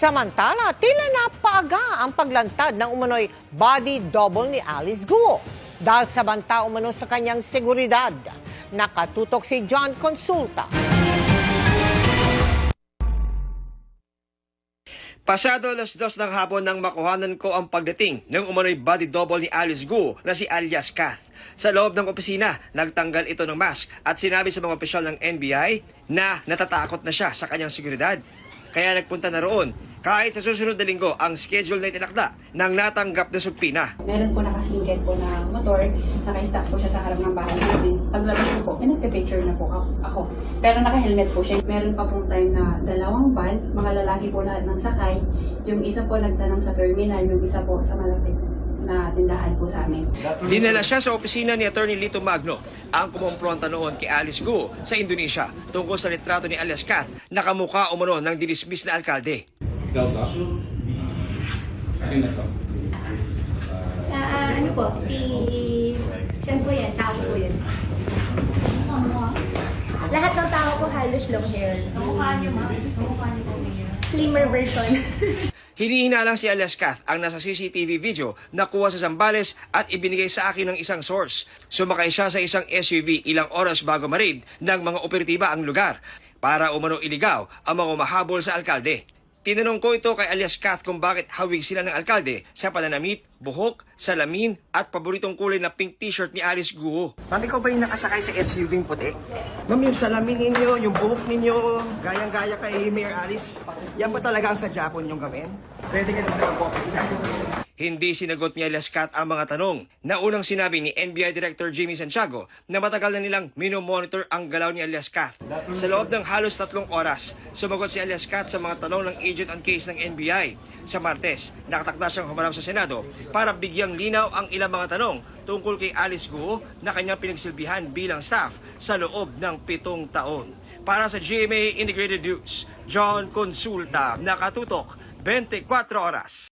Samantala, tila napaaga ang paglantad ng umano'y body double ni Alice Guo. Dahil sa banta umano sa kanyang seguridad, nakatutok si John Consulta. Pasado alas 2 ng hapon nang makuhanan ko ang pagdating ng umano'y body double ni Alice Guo na si alias Kath. Sa loob ng opisina, nagtanggal ito ng mask at sinabi sa mga opisyal ng NBI na natatakot na siya sa kanyang seguridad. Kaya nagpunta na roon kahit sa susunod na linggo ang schedule na itinakda ng natanggap na subpina. Meron po nakasingkit po na motor, naka-stop po siya sa harap ng bahay namin. Paglabas ko po, nagpa-picture na po ako. Pero naka-helmet po siya. Meron pa pong time na dalawang van, mga lalaki po lahat ng sakay. Yung isa po nagtanong sa terminal, yung isa po sa malapit na tindahan po sa amin. Dinala siya sa opisina ni Atty. Lito Magno ang kumompronta noon kay Alice Guo sa Indonesia tungkol sa litrato ni alias Kath na kamukha umano ng dinismiss na alkalde. Ano po, saan po yan? Tao po yan. Lahat ng tao po halos long hair. Kamukha niyo, ma'am. Kamukha niyo po niya. Slimmer version. Hinihinalang si alias Kath ang nasa CCTV video na kuha sa Zambales at ibinigay sa akin ng isang source. Sumakay siya sa isang SUV ilang oras bago ma-raid ng mga operatiba ang lugar para umano iligaw ang mga umahabol sa alkalde. Tinanong ko ito kay alias Kath kung bakit hawig sila ng alkalde sa pananamit, buhok, salamin at paboritong kulay na pink t-shirt ni Alice Guo. Ma'am, ikaw ba yung nakasakay sa SUV puti? Ma'am, yung salamin ninyo, yung buhok ninyo, gayang-gaya kay Mayor Alice, yan ba talaga ang sadya po ninyong gawin? Pwede ka naman nag-copy sa akin. Hindi sinagot ni alias Kath ang mga tanong. Naunang sinabi ni NBI Director Jimmy Santiago na matagal na nilang minomonitor ang galaw ni alias Kath. Sa loob ng halos 3 oras, sumagot si alias Kath sa mga tanong ng agent on case ng NBI. Sa Martes, nakatakda siyang humarap sa Senado para bigyang linaw ang ilang mga tanong tungkol kay Alice Guo na kanyang pinagsilbihan bilang staff sa loob ng 7 taon. Para sa GMA Integrated News, John Consulta, nakatutok 24 oras.